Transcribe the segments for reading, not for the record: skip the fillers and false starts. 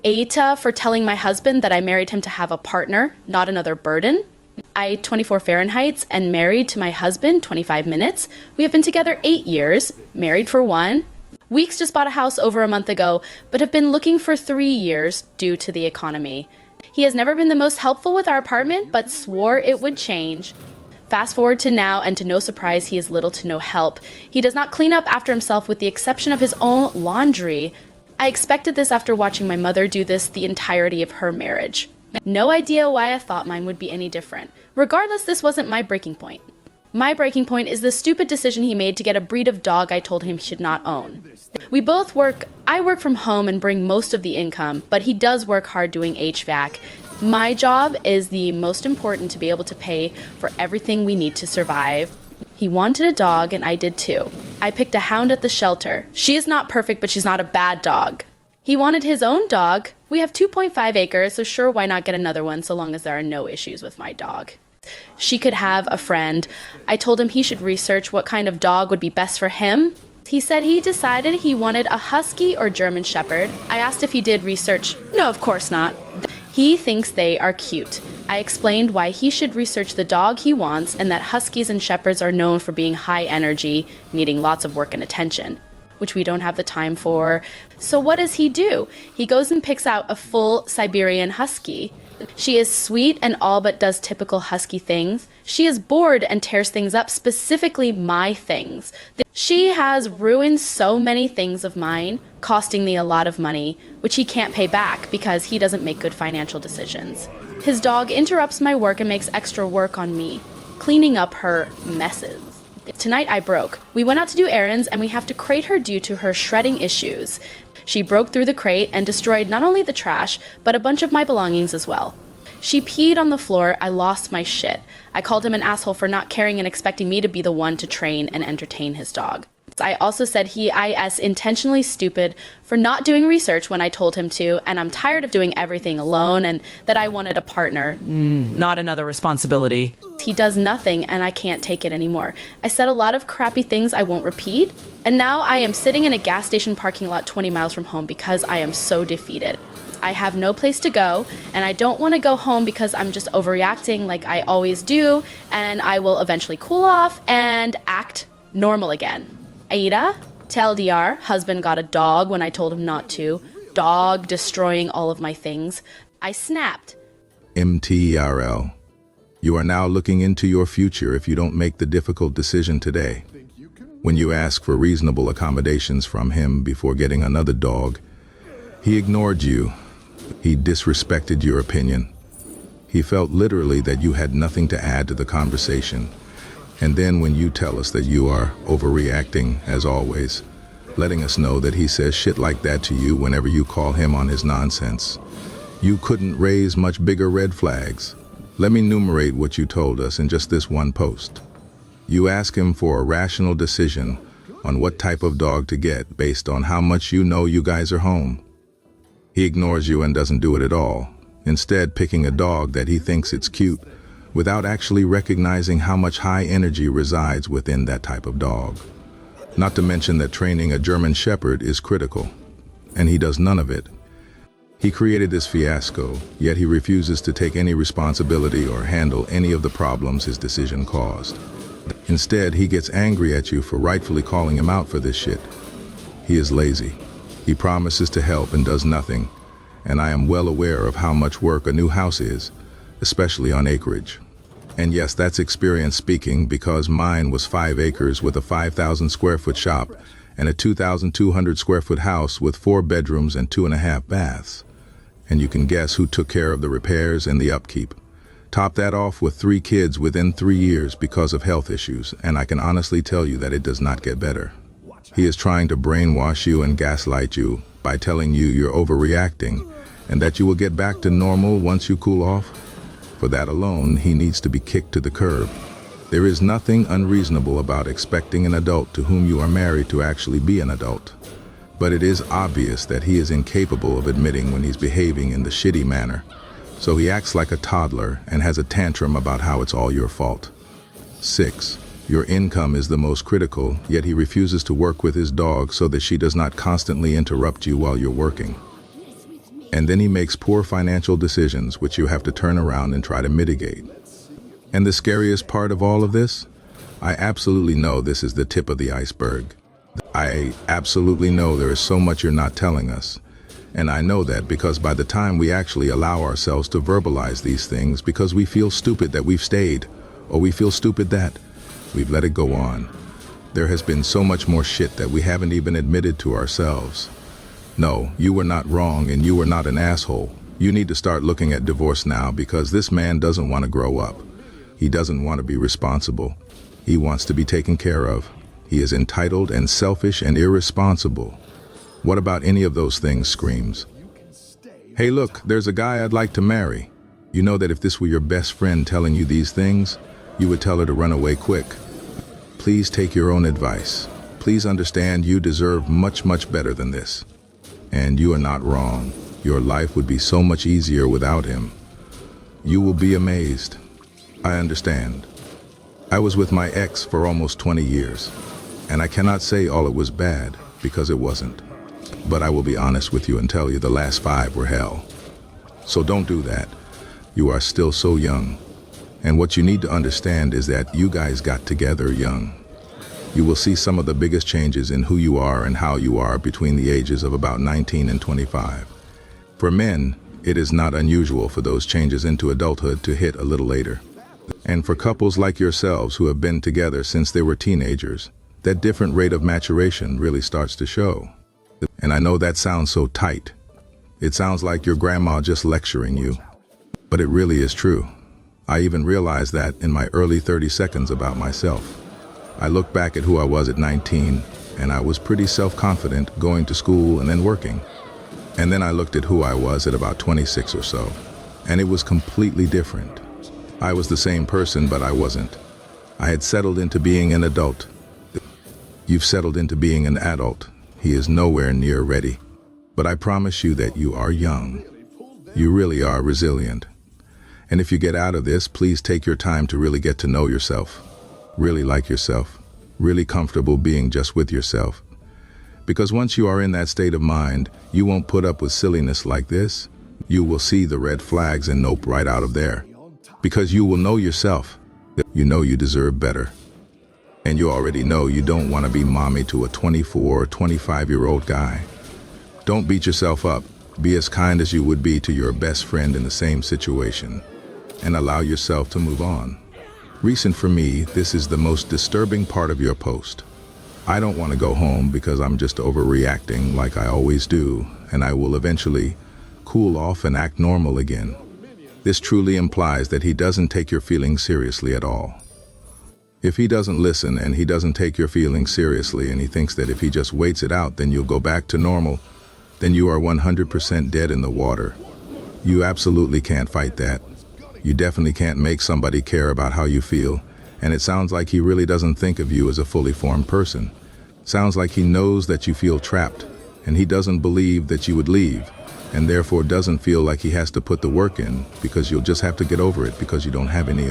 AITA for telling my husband that I married him to have a partner, not another burden. I 24 Fahrenheits and married to my husband 25 minutes. We have been together 8 years, married for 1. Weeks just bought a house over a month ago, but have been looking for 3 years due to the economy. He has never been the most helpful with our apartment, but swore it would change. Fast forward to now, and to no surprise, he is little to no help. He does not clean up after himself with the exception of his own laundry. I expected this after watching my mother do this the entirety of her marriage. No idea why I thought mine would be any different. Regardless, this wasn't my breaking point. My breaking point is the stupid decision he made to get a breed of dog I told him he should not own. We both work. I work from home and bring most of the income, but he does work hard doing HVAC. My job is the most important to be able to pay for everything we need to survive. He wanted a dog, and I did too. I picked a hound at the shelter. She is not perfect, but she's not a bad dog. He wanted his own dog. We have 2.5 acres, so sure, why not get another one so long as there are no issues with my dog. She could have a friend. I told him he should research what kind of dog would be best for him. He said he decided he wanted a husky or German shepherd. I asked if he did research. No, of course not. He thinks they are cute. I explained why he should research the dog he wants and that huskies and shepherds are known for being high energy, needing lots of work and attention, which we don't have the time for. So what does he do? He goes and picks out a full Siberian husky. She is sweet and all but does typical husky things. She is bored and tears things up, specifically my things. She has ruined so many things of mine, costing me a lot of money, which he can't pay back because he doesn't make good financial decisions. His dog interrupts my work and makes extra work on me, cleaning up her messes. Tonight I broke. We went out to do errands and we have to crate her due to her shredding issues. She broke through the crate and destroyed not only the trash, but a bunch of my belongings as well. She peed on the floor. I lost my shit. I called him an asshole for not caring and expecting me to be the one to train and entertain his dog. I also said he is intentionally stupid for not doing research when I told him to, and I'm tired of doing everything alone and that I wanted a partner. Not another responsibility. He does nothing and I can't take it anymore. I said a lot of crappy things I won't repeat, and now I am sitting in a gas station parking lot 20 miles from home because I am so defeated. I have no place to go, and I don't want to go home because I'm just overreacting like I always do, and I will eventually cool off and act normal again. AITA, TLDR, husband got a dog when I told him not to. Dog destroying all of my things. I snapped. MTRL. You are now looking into your future if you don't make the difficult decision today. When you ask for reasonable accommodations from him before getting another dog, he ignored you. He disrespected your opinion. He felt literally that you had nothing to add to the conversation. And then when you tell us that you are overreacting, as always, letting us know that he says shit like that to you whenever you call him on his nonsense, you couldn't raise much bigger red flags. Let me enumerate what you told us in just this one post. You ask him for a rational decision on what type of dog to get based on how much you know you guys are home. He ignores you and doesn't do it at all, instead picking a dog that he thinks it's cute, without actually recognizing how much high energy resides within that type of dog. Not to mention that training a German Shepherd is critical, and he does none of it. He created this fiasco, yet he refuses to take any responsibility or handle any of the problems his decision caused. Instead, he gets angry at you for rightfully calling him out for this shit. He is lazy. He promises to help and does nothing, and I am well aware of how much work a new house is, especially on acreage. And yes, that's experience speaking, because mine was 5 acres with a 5,000 square foot shop and a 2,200 square foot house with 4 bedrooms and 2.5 baths. And you can guess who took care of the repairs and the upkeep. Top that off with 3 kids within 3 years because of health issues, and I can honestly tell you that it does not get better. He is trying to brainwash you and gaslight you by telling you you're overreacting and that you will get back to normal once you cool off. For that alone, he needs to be kicked to the curb. There is nothing unreasonable about expecting an adult to whom you are married to actually be an adult. But it is obvious that he is incapable of admitting when he's behaving in the shitty manner. So he acts like a toddler and has a tantrum about how it's all your fault. 6. Your income is the most critical, yet he refuses to work with his dog so that she does not constantly interrupt you while you're working. And then he makes poor financial decisions which you have to turn around and try to mitigate. And the scariest part of all of this? I absolutely know this is the tip of the iceberg. I absolutely know there is so much you're not telling us. And I know that because by the time we actually allow ourselves to verbalize these things because we feel stupid that we've stayed, or we feel stupid that we've let it go on, there has been so much more shit that we haven't even admitted to ourselves. No, you were not wrong and you were not an asshole. You need to start looking at divorce now because this man doesn't want to grow up. He doesn't want to be responsible. He wants to be taken care of. He is entitled and selfish and irresponsible. What about any of those things screams? Hey look, there's a guy I'd like to marry. You know that if this were your best friend telling you these things, you would tell her to run away quick. Please take your own advice. Please understand you deserve much, much better than this. And you are not wrong. Your life would be so much easier without him. You will be amazed. I understand. I was with my ex for almost 20 years, and I cannot say all it was bad, because it wasn't. But I will be honest with you and tell you the last 5 were hell. So don't do that. You are still so young. And what you need to understand is that you guys got together young. You will see some of the biggest changes in who you are and how you are between the ages of about 19 and 25. For men, it is not unusual for those changes into adulthood to hit a little later. And for couples like yourselves who have been together since they were teenagers, that different rate of maturation really starts to show. And I know that sounds so tight. It sounds like your grandma just lecturing you. But it really is true. I even realized that in my early 30 seconds about myself. I look back at who I was at 19, and I was pretty self-confident going to school and then working. And then I looked at who I was at about 26 or so, and it was completely different. I was the same person, but I wasn't. I had settled into being an adult. You've settled into being an adult. He is nowhere near ready. But I promise you that you are young. You really are resilient. And if you get out of this, please take your time to really get to know yourself. Really like yourself. Really comfortable being just with yourself. Because once you are in that state of mind, you won't put up with silliness like this. You will see the red flags and nope right out of there. Because you will know yourself. You know you deserve better. And you already know you don't want to be mommy to a 24 or 25-year-old guy. Don't beat yourself up. Be as kind as you would be to your best friend in the same situation. And allow yourself to move on. Recent for me, this is the most disturbing part of your post. I don't want to go home because I'm just overreacting like I always do, and I will eventually cool off and act normal again. This truly implies that he doesn't take your feelings seriously at all. If he doesn't listen and he doesn't take your feelings seriously and he thinks that if he just waits it out then you'll go back to normal, then you are 100% dead in the water. You absolutely can't fight that. You definitely can't make somebody care about how you feel, and it sounds like he really doesn't think of you as a fully formed person. Sounds like he knows that you feel trapped, and he doesn't believe that you would leave, and therefore doesn't feel like he has to put the work in because you'll just have to get over it because you don't have any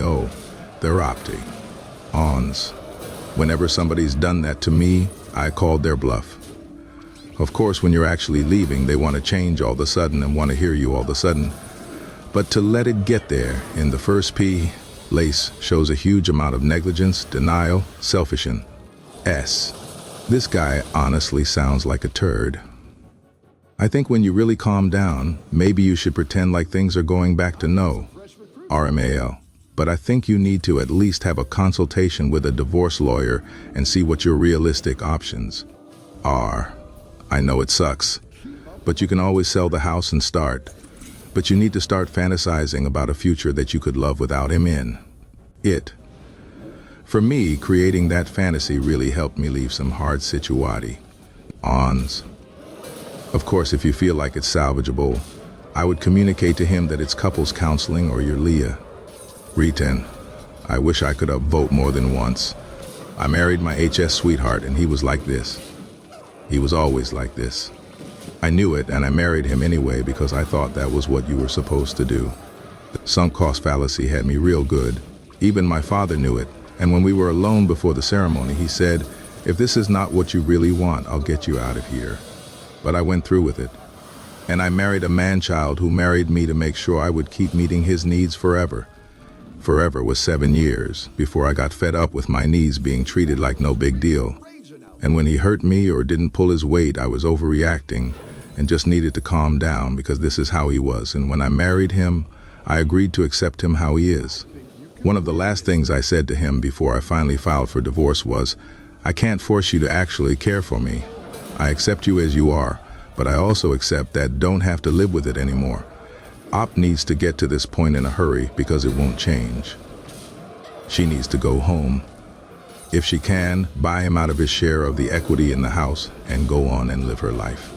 therapy. Ons. Whenever somebody's done that to me, I called their bluff. Of course, when you're actually leaving, they want to change all of a sudden and want to hear you all of a sudden. But to let it get there in the first P, Lace shows a huge amount of negligence, denial, selfishness. This guy honestly sounds like a turd. I think when you really calm down, maybe you should pretend like things are going back to RMAL. But I think you need to at least have a consultation with a divorce lawyer and see what your realistic options are. I know it sucks, but you can always sell the house and start. But you need to start fantasizing about a future that you could love without him in it. For me, creating that fantasy really helped me leave some hard situati. Ons. Of course, if you feel like it's salvageable, I would communicate to him that it's couples counseling or your Leah. Reten. I wish I could upvote more than once. I married my HS sweetheart and he was like this. He was always like this. I knew it and I married him anyway because I thought that was what you were supposed to do. Sunk cost fallacy had me real good. Even my father knew it, and when we were alone before the ceremony, he said, "If this is not what you really want, I'll get you out of here." But I went through with it. And I married a man-child who married me to make sure I would keep meeting his needs forever. Forever was 7 years before I got fed up with my knees being treated like no big deal. And when he hurt me or didn't pull his weight, I was overreacting and just needed to calm down because this is how he was. And when I married him, I agreed to accept him how he is. One of the last things I said to him before I finally filed for divorce was, I can't force you to actually care for me. I accept you as you are, but I also accept that don't have to live with it anymore. Op needs to get to this point in a hurry because it won't change. She needs to go home. If she can, buy him out of his share of the equity in the house and go on and live her life.